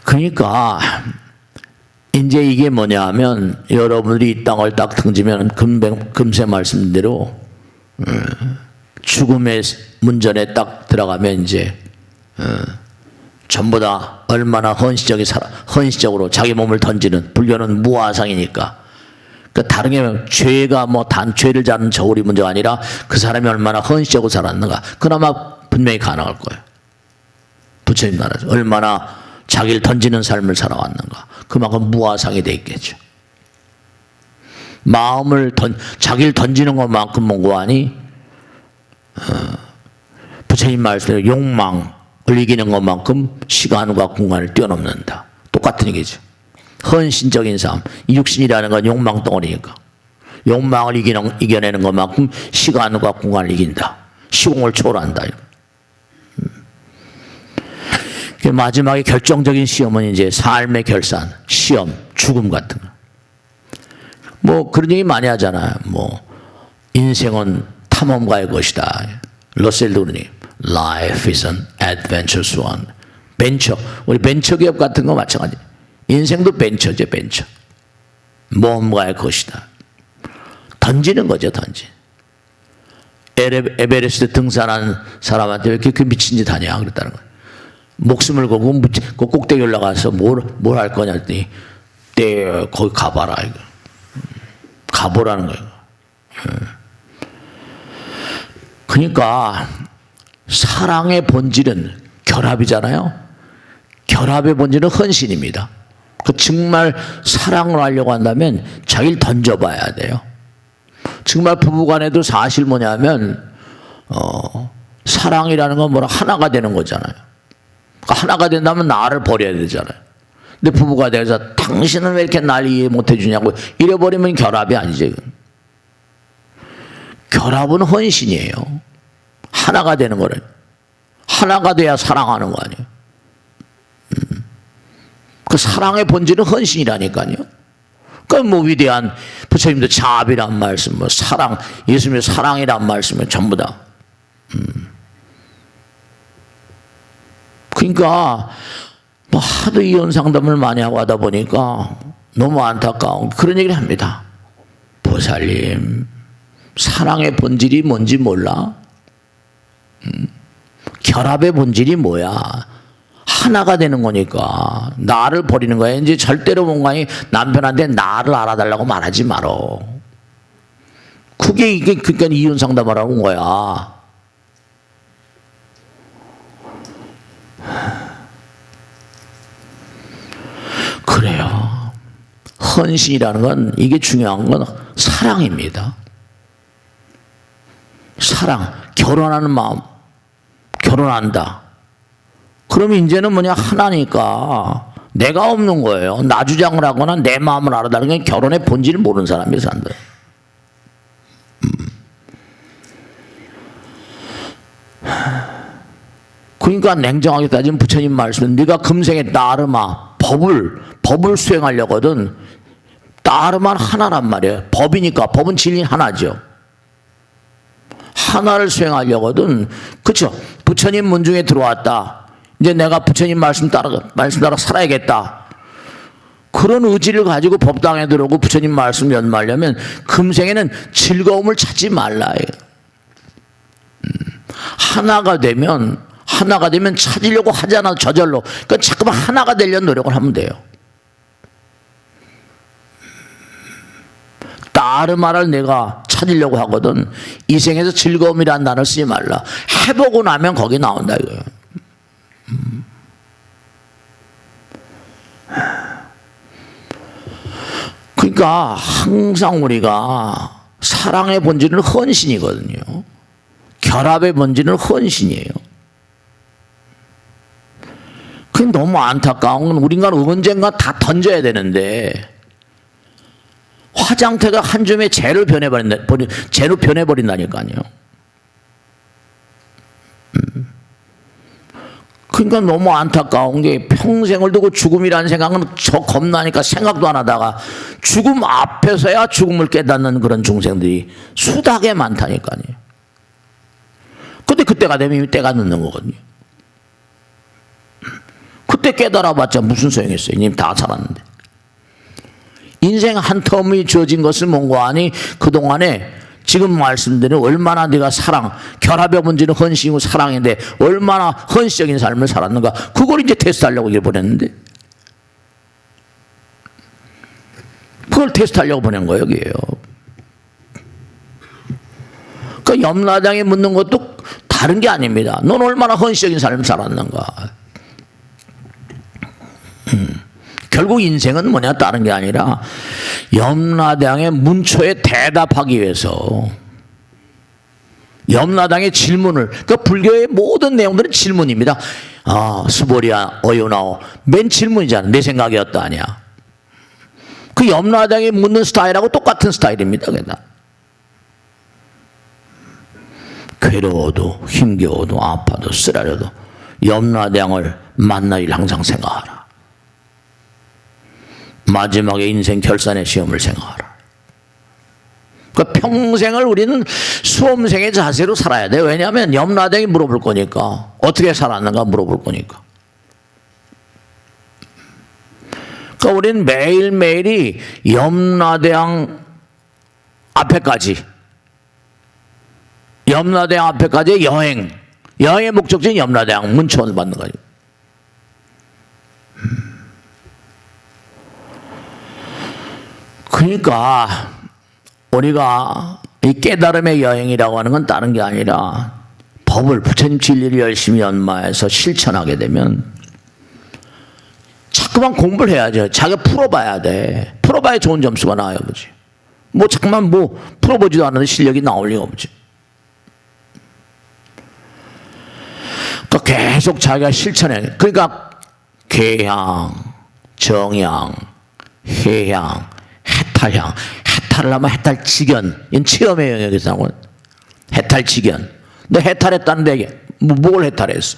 그러니까 이제 이게 뭐냐 하면 여러분들이 이 땅을 딱 등지면 금세 말씀대로 죽음의 문전에 딱 들어가면 이제 전부 다 얼마나 헌시적으로 자기 몸을 던지는, 불교는 무아상이니까. 그 다른 게 죄가 뭐 단 죄를 자는 저울이 문제가 아니라 그 사람이 얼마나 헌시적으로 살았는가. 그나마 분명히 가능할 거예요. 부처님 나라에서 얼마나 자기를 던지는 삶을 살아왔는가. 그만큼 무아상이 돼 있겠죠. 자기를 던지는 것만큼 뭔고하니 부처님 말씀대로 욕망을 이기는 것만큼 시간과 공간을 뛰어넘는다. 똑같은 얘기죠. 헌신적인 삶. 이 육신이라는 건 욕망 덩어리니까. 욕망을 이겨내는 것만큼 시간과 공간을 이긴다. 시공을 초월한다. 마지막에 결정적인 시험은 이제 삶의 결산, 시험, 죽음 같은 거. 뭐 그런 얘기 많이 하잖아요. 뭐 인생은 탐험가의 것이다. 러셀도 그러니 Life is an adventurous one. 벤처, 우리 벤처 기업 같은 거 마찬가지. 인생도 벤처죠, 벤처. 모험가의 것이다. 던지는 거죠, 던진. 에베레스트 등산한 사람한테 왜 이렇게 그 미친 짓 하냐 그랬다는 거예요. 목숨을 걸고 그 꼭대기 올라가서 뭘 할 거냐 했더니 거기 가봐라 이거. 가보라는 거예요. 그러니까 사랑의 본질은 결합이잖아요. 결합의 본질은 헌신입니다. 그 정말 사랑을 하려고 한다면 자기를 던져봐야 돼요. 정말 부부간에도 사실 뭐냐면 사랑이라는 건 뭐라 하나가 되는 거잖아요. 하나가 된다면 나를 버려야 되잖아요. 근데 부부가 돼서 당신은 왜 이렇게 날 이해 못 해주냐고 이래버리면 결합이 아니죠. 이건. 결합은 헌신이에요. 하나가 되는 거를. 하나가 돼야 사랑하는 거 아니에요. 그 사랑의 본질은 헌신이라니까요. 그 뭐 위대한 부처님도 자비란 말씀, 뭐 사랑, 예수님의 사랑이란 말씀을 전부 다. 그러니까 뭐 하도 이혼 상담을 많이 하고 하다 보니까 너무 안타까운 그런 얘기를 합니다. 보살님, 사랑의 본질이 뭔지 몰라? 결합의 본질이 뭐야? 하나가 되는 거니까 나를 버리는 거야. 이제 절대로 뭔가 남편한테 나를 알아달라고 말하지 말어. 그게 그러니까 이혼 상담을 하고 온 거야. 그래요. 헌신이라는 건 이게 중요한 건 사랑입니다. 사랑, 결혼하는 마음, 결혼한다. 그러면 이제는 뭐냐 하나니까 내가 없는 거예요. 나 주장을 하거나 내 마음을 알아다는 게 결혼의 본질을 모르는 사람이 산다. 그러니까 냉정하게 따지면 부처님 말씀은 네가 금생에 따르마 법을 수행하려거든 따르만 하나란 말이에요. 법이니까 법은 진리 하나죠. 하나를 수행하려거든 그렇죠. 부처님 문중에 들어왔다. 이제 내가 부처님 말씀 따라 살아야겠다. 그런 의지를 가지고 법당에 들어오고 부처님 말씀 연마하려면 금생에는 즐거움을 찾지 말라. 하나가 되면 찾으려고 하잖아. 저절로. 그러니까 자꾸만 하나가 되려는 노력을 하면 돼요. 따르마를 내가 찾으려고 하거든. 이 생에서 즐거움이라는 단어를 쓰지 말라. 해보고 나면 거기 나온다 이거예요. 그러니까 항상 우리가 사랑의 본질은 헌신이거든요. 결합의 본질은 헌신이에요. 그게 너무 안타까운 건 우리가 언젠가 다 던져야 되는데 화장태가 한 줌의 재로 변해버린다니까요. 그러니까 너무 안타까운 게 평생을 두고 죽음이라는 생각은 저 겁나니까 생각도 안 하다가 죽음 앞에서야 죽음을 깨닫는 그런 중생들이 수닥에 많다니까요. 근데 그때가 되면 이미 때가 늦는 거거든요. 그때 깨달아봤자 무슨 소용이 있어요. 이미 다 살았는데. 인생 한 텀이 주어진 것을 뭔가 하니 그동안에 지금 말씀드린 얼마나 네가 사랑, 결합의 본질은 헌신이고 사랑인데 얼마나 헌신적인 삶을 살았는가, 그걸 이제 테스트하려고 이걸 보냈는데, 그걸 테스트하려고 보낸 거예요, 여기에요. 그러니까 염라대왕에 묻는 것도 다른 게 아닙니다. 넌 얼마나 헌신적인 삶을 살았는가. 결국 인생은 뭐냐, 다른 게 아니라 염라대왕의 문초에 대답하기 위해서 염라대왕의 질문을, 그러니까 불교의 모든 내용들은 질문입니다. 스보리아 어요나오, 맨 질문이잖아. 내 생각이 어떠하냐. 그 염라대왕이 묻는 스타일하고 똑같은 스타일입니다. 그냥 괴로워도 힘겨워도 아파도 쓰라려도 염라대왕을 만나길 항상 생각하라. 마지막에 인생 결산의 시험을 생각하라. 그러니까 평생을 우리는 수험생의 자세로 살아야 돼요. 왜냐하면 염라대왕이 물어볼 거니까. 어떻게 살았는가 물어볼 거니까. 그러니까 우리는 매일매일이 염라대왕 앞에까지, 염라대왕 앞에까지의 여행의 목적지는 염라대왕 문초원을 받는 거예요. 그러니까 우리가 이 깨달음의 여행이라고 하는 건 다른 게 아니라 법을, 부처님 진리를 열심히 연마해서 실천하게 되면 자꾸만 공부를 해야죠. 자기가 풀어봐야 돼. 풀어봐야 좋은 점수가 나와요. 그렇지? 자꾸만 풀어보지도 않는데 실력이 나올 리가 없지. 그러니까 계속 자기가 실천해. 그러니까 계향, 정향, 해향, 해탈향. 해탈을 하면 해탈지견. 이건 체험의 영역에서 나오는 해탈지견. 너 해탈했다는데 뭘 해탈했어?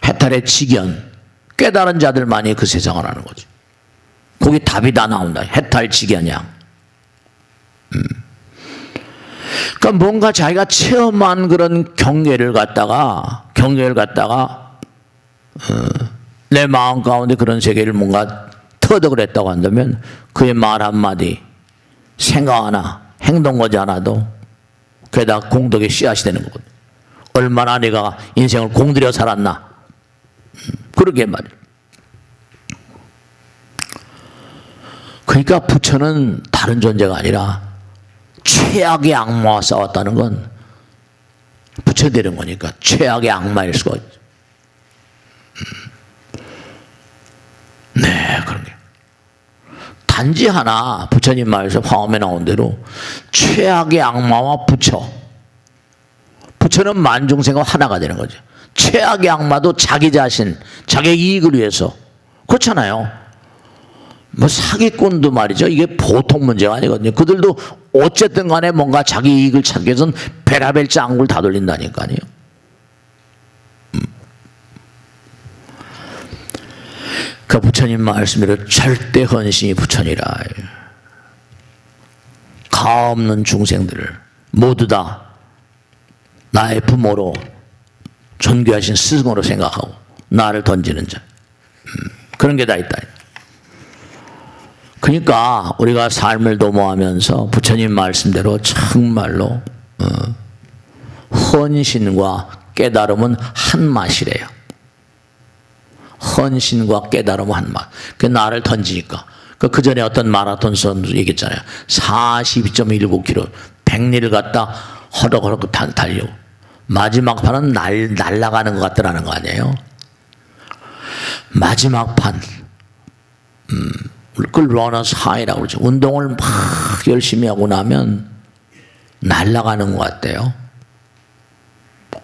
해탈의 지견. 깨달은 자들만이 그 세상을 하는 거지. 거기 답이 다 나온다. 해탈지견양. 그러니까 뭔가 자기가 체험한 그런 경계를 갖다가 내 마음 가운데 그런 세계를 뭔가 터득을 했다고 한다면 그의 말 한마디, 생각 하나, 행동 거지 않아도 그에다 공덕의 씨앗이 되는 거거든. 얼마나 내가 인생을 공들여 살았나. 그러게 말이야. 그러니까 부처는 다른 존재가 아니라 최악의 악마와 싸웠다는 건 부처 되는 거니까 최악의 악마일 수가 있죠. 네, 그런 게. 단지 하나, 부처님 말에서 화엄에 나온 대로 최악의 악마와 부처는 만중생과 하나가 되는 거죠. 최악의 악마도 자기 자신, 자기 이익을 위해서. 그렇잖아요. 사기꾼도 말이죠. 이게 보통 문제가 아니거든요. 그들도 어쨌든 간에 뭔가 자기 이익을 찾기 위해서는 베라벨 짱구를 다 돌린다니까요. 그 부처님 말씀대로 절대 헌신이 부처니라. 가없는 중생들을 모두 다 나의 부모로 존귀하신 스승으로 생각하고 나를 던지는 자. 그런 게 다 있다. 그러니까 우리가 삶을 도모하면서 부처님 말씀대로 정말로 헌신과 깨달음은 한 맛이래요. 헌신과 깨달음은 한 맛. 그 나를 던지니까. 그 전에 어떤 마라톤 선수 얘기했잖아요. 42.19km 100리를 갖다 허덕허덕 달리고 마지막 판은 날아가는 것 같더라는 거 아니에요. 마지막 판 그걸 러너스 하이라고 그러죠. 운동을 막 열심히 하고 나면 날아가는 것 같대요.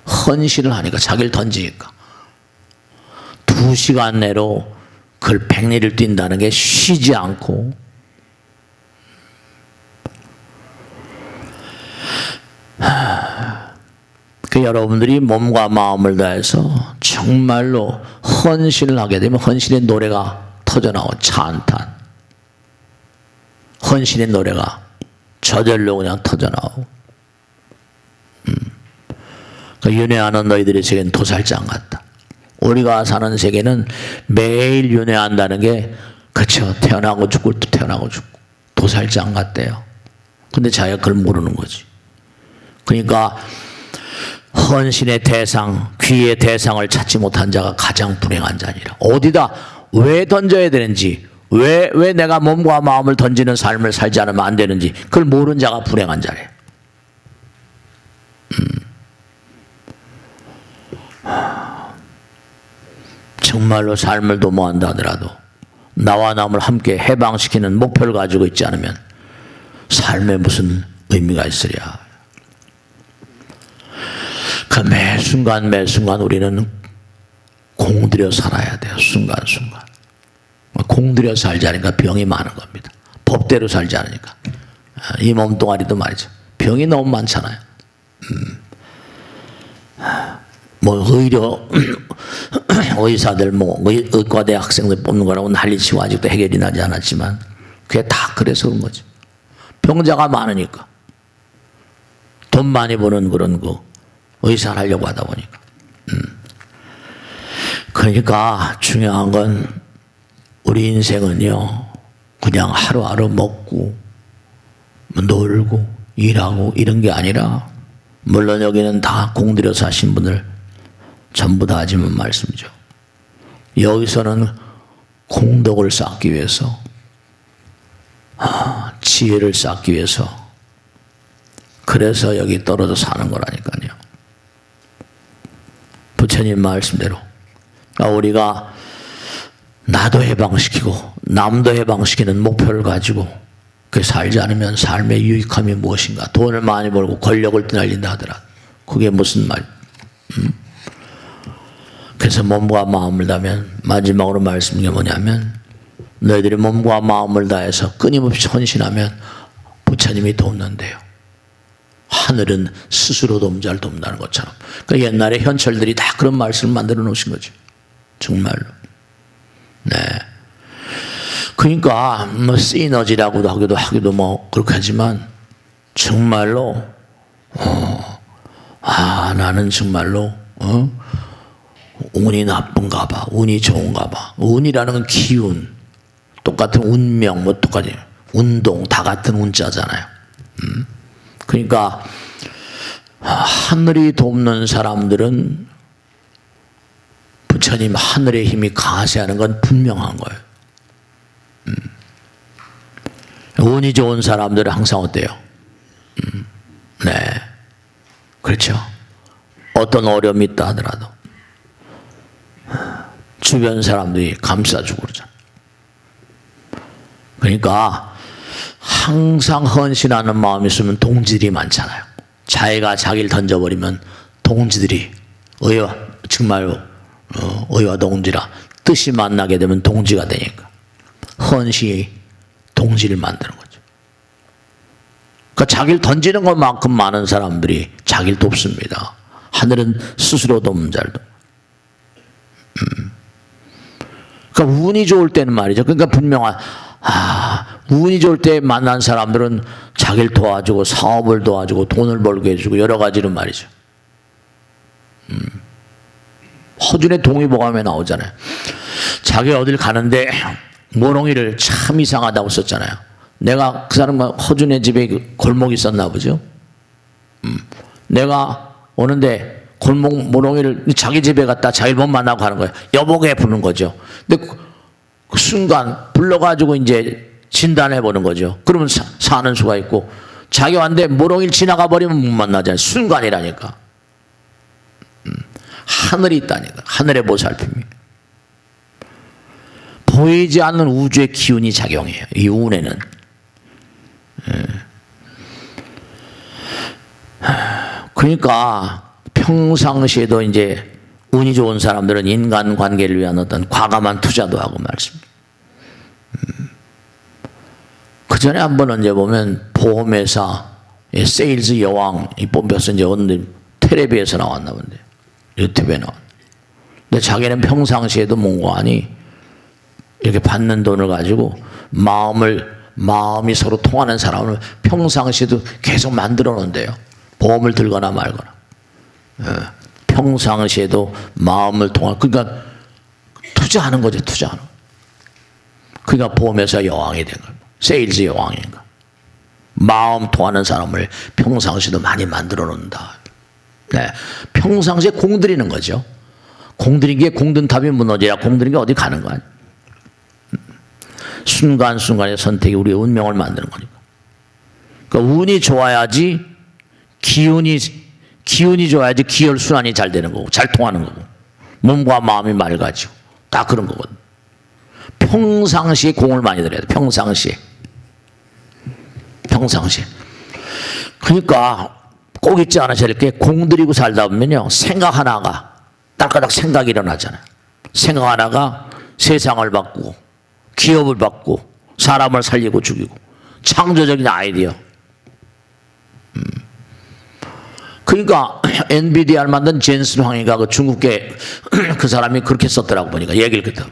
헌신을 하니까, 자기를 던지니까. 2시간 내로 그걸 100리를 뛴다는 게 쉬지 않고. 그 여러분들이 몸과 마음을 다해서 정말로 헌신을 하게 되면 헌신의 노래가 터져나오고, 찬탄. 헌신의 노래가 저절로 그냥 터져나오고. 그 윤회하는 너희들의 세계는 도살장 같다. 우리가 사는 세계는 매일 윤회한다는 게, 그쵸, 태어나고 죽고 또 태어나고 죽고 도살장 같대요. 근데 자기가 그걸 모르는 거지. 그러니까 헌신의 대상, 귀의 대상을 찾지 못한 자가 가장 불행한 자니라. 어디다 왜 던져야 되는지, 왜 내가 몸과 마음을 던지는 삶을 살지 않으면 안 되는지 그걸 모르는 자가 불행한 자래. 정말로 삶을 도모한다 하더라도 나와 남을 함께 해방시키는 목표를 가지고 있지 않으면 삶에 무슨 의미가 있으랴. 그 매 순간 우리는 공들여 살아야 돼요. 순간순간. 공들여 살지 않으니까 병이 많은 겁니다. 법대로 살지 않으니까. 이 몸뚱아리도 말이죠. 병이 너무 많잖아요. 뭐 의료 의사들, 뭐 의과대 학생들 뽑는 거라고 난리치고 아직도 해결이 나지 않았지만 그게 다 그래서 그런 거죠. 병자가 많으니까. 돈 많이 버는 그런 거 의사를 하려고 하다 보니까. 그러니까 중요한 건 우리 인생은요, 그냥 하루하루 먹고 놀고 일하고 이런 게 아니라, 물론 여기는 다 공들여서 하신 분들 전부 다 하지만 말씀이죠. 여기서는 공덕을 쌓기 위해서, 지혜를 쌓기 위해서, 그래서 여기 떨어져 사는 거라니까요. 부처님 말씀대로 우리가 나도 해방시키고 남도 해방시키는 목표를 가지고 그 살지 않으면 삶의 유익함이 무엇인가. 돈을 많이 벌고 권력을 떠날린다 하더라. 그게 무슨 말? 그래서 몸과 마음을 다하면, 마지막으로 말씀인 게 뭐냐면, 너희들이 몸과 마음을 다해서 끊임없이 헌신하면 부처님이 돕는데요. 하늘은 스스로 돕는 자를 돕는다는 것처럼. 그러니까 옛날에 현철들이 다 그런 말씀을 만들어 놓으신 거죠. 정말로. 네. 그러니까 뭐 시너지라고도 하기도 뭐 그렇게 하지만, 정말로 나는 정말로 운이 나쁜가 봐, 운이 좋은가 봐. 운이라는 건 기운, 똑같은 운명, 뭐 똑같이 운동, 다 같은 운자잖아요. 그러니까 하늘이 돕는 사람들은 부처님 하늘의 힘이 가세하는 건 분명한 거예요. 운이 좋은 사람들은 항상 어때요? 네, 그렇죠. 어떤 어려움이 있다 하더라도 주변 사람들이 감싸주고 그러잖아요. 그러니까 항상 헌신하는 마음이 있으면 동지들이 많잖아요. 자기가 자기를 던져버리면 동지들이 정말 의와 동지라 뜻이 만나게 되면 동지가 되니까 헌신이 동지를 만드는 거죠. 그러니까 자기를 던지는 것만큼 많은 사람들이 자기를 돕습니다. 하늘은 스스로 돕는 자를 돕는. 그러니까 운이 좋을 때는 말이죠. 그러니까 분명한, 운이 좋을 때 만난 사람들은 자기를 도와주고 사업을 도와주고 돈을 벌게 해주고 여러 가지로 말이죠. 허준의 동의보감에 나오잖아요. 자기 어딜 가는데 모롱이를 참 이상하다고 썼잖아요. 내가 그 사람 허준의 집에 골목이 있었나 보죠. 내가 오는데 골목 모롱이를 자기 집에 갔다 자기를 못 만나고 가는 거예요. 여보게 부르는 거죠. 근데 그 순간 불러가지고 이제 진단해 보는 거죠. 그러면 사는 수가 있고, 자기 왔는데 모롱이를 지나가 버리면 못 만나잖아요. 순간이라니까. 하늘이 있다니까. 하늘의 보살핌이. 보이지 않는 우주의 기운이 작용해요. 이 운에는. 그러니까 평상시에도 이제 운이 좋은 사람들은 인간관계를 위한 어떤 과감한 투자도 하고 말씀입니다. 그 전에 한번 언제 보면 보험회사의 세일즈 여왕이 뽑혀서 이제 어느 텔레비에서 나왔나 본데, 유튜브에 나왔는데, 근데 자기는 평상시에도 뭔가하니 이렇게 받는 돈을 가지고 마음이 서로 통하는 사람을 평상시에도 계속 만들어 놓은대요. 보험을 들거나 말거나. 평상시에도 마음을 그러니까 투자하는 거죠, 투자하는. 그러니까 보험회사 여왕이 된 거예요. 세일즈 여왕인가. 마음 통하는 사람을 평상시에도 많이 만들어 놓는다. 네. 평상시에 공들이는 거죠. 공들인 게 공든 탑이 무너져야 공들인 게 어디 가는 거 아니에요. 순간순간의 선택이 우리의 운명을 만드는 거니까. 그러니까 운이 좋아야지 기운이 좋아야지 기혈순환이 잘 되는 거고, 잘 통하는 거고, 몸과 마음이 맑아지고, 다 그런 거거든. 평상시에 공을 많이 들여야 돼, 평상시에. 그러니까 꼭 잊지 않으셔야 될 게, 공들이고 살다 보면요, 생각 하나가, 딸까닥 생각이 일어나잖아요. 생각 하나가 세상을 바꾸고, 기업을 바꾸고, 사람을 살리고 죽이고, 창조적인 아이디어. 그러니까 엔비디아를 만든 젠슨 황이가 그 중국계 그 사람이 그렇게 썼더라고 보니까 얘기를 그때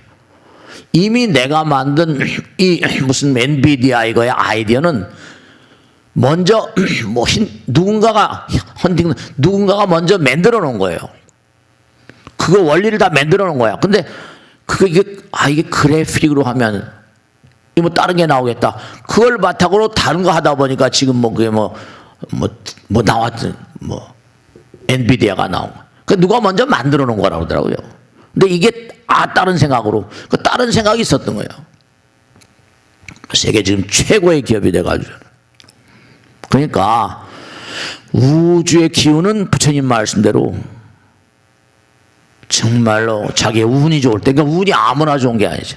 이미 내가 만든 이 무슨 엔비디아 이거의 아이디어는 먼저 누군가가 먼저 만들어 놓은 거예요. 그거 원리를 다 만들어 놓은 거야. 근데 이게 그래픽으로 하면 뭐 다른 게 나오겠다. 그걸 바탕으로 다른 거 하다 보니까 지금 그게 나왔든 엔비디아가 나온 거야. 누가 먼저 만들어 놓은 거라고 하더라고요. 근데 이게 다른 생각으로 다른 생각이 있었던 거예요. 세계 지금 최고의 기업이 돼가지고. 그러니까 우주의 기운은 부처님 말씀대로 정말로 자기의 운이 좋을 때, 그러니까 운이 아무나 좋은 게 아니죠.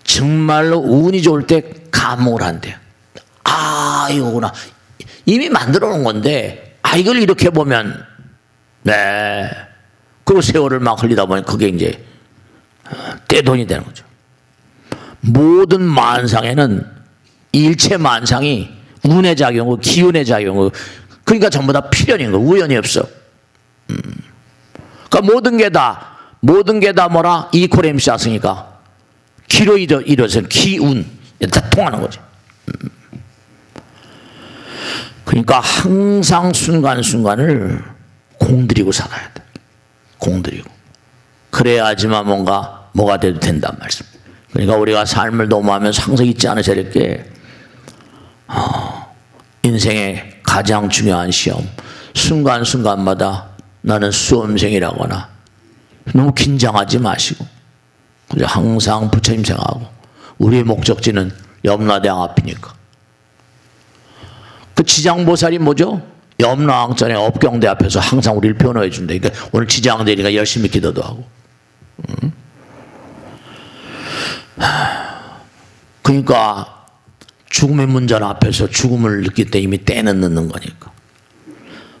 정말로 운이 좋을 때 감흥을 한대요. 이거구나. 이미 만들어 놓은 건데, 이걸 이렇게 보면, 네. 그리고 세월을 막 흘리다 보니 그게 이제 떼돈이 되는 거죠. 모든 만상에는 일체 만상이 운의 작용이고 기운의 작용이고, 그러니까 전부 다 필연인 거예요. 우연이 없어. 그러니까 모든 게 다 뭐라? 이퀄 MC 왔으니까 기로 이뤄서 기운 다 통하는 거죠. 그러니까 항상 순간순간을 공들이고 살아야 돼. 공들이고. 그래야지만 뭐가 돼도 된단 말씀. 그러니까 우리가 삶을 도모하면서 항상 잊지 않으셔야 될 게, 인생의 가장 중요한 시험, 순간순간마다 나는 수험생이라거나 너무 긴장하지 마시고, 항상 부처님 생각하고, 우리의 목적지는 염라대왕 앞이니까. 그 지장보살이 뭐죠? 염라왕전의 업경대 앞에서 항상 우리를 변호해 준다. 그러니까 오늘 지장대니까 열심히 기도도 하고. 그러니까 죽음의 문전 앞에서 죽음을 느낄 때 이미 때는 늦는 거니까.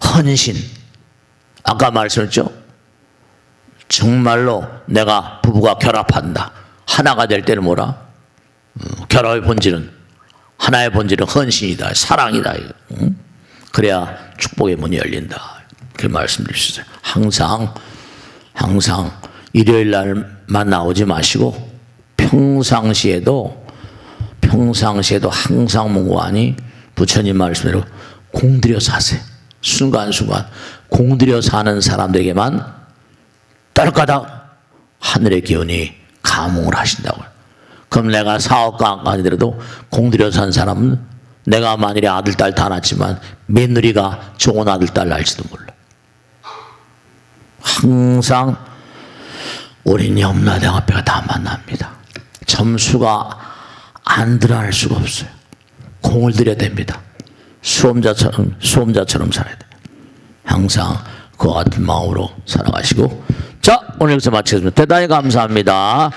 헌신. 아까 말씀했죠? 정말로 내가 부부가 결합한다. 하나가 될 때는 뭐라? 결합의 본질은, 하나의 본질은 헌신이다. 사랑이다. 그래야 축복의 문이 열린다. 그렇게 말씀드리셨어요. 항상 일요일 날만 나오지 마시고 평상시에도 항상 묵고하니 부처님 말씀대로 공들여 사세요. 순간순간 공들여 사는 사람들에게만 딸까닥 하늘의 기운이 감흥을 하신다고요. 그럼 내가 사업가가 아니더라도 공들여 산 사람은 내가 만일에 아들, 딸 다 낳았지만 며느리가 좋은 아들, 딸 낳을지도 몰라. 항상 우린 염라대왕 앞에가 다 만납니다. 점수가 안 드러날 수가 없어요. 공을 들여야 됩니다. 수험자처럼 살아야 돼요. 항상 그와 같은 마음으로 살아가시고 자, 오늘 여기서 마치겠습니다. 대단히 감사합니다.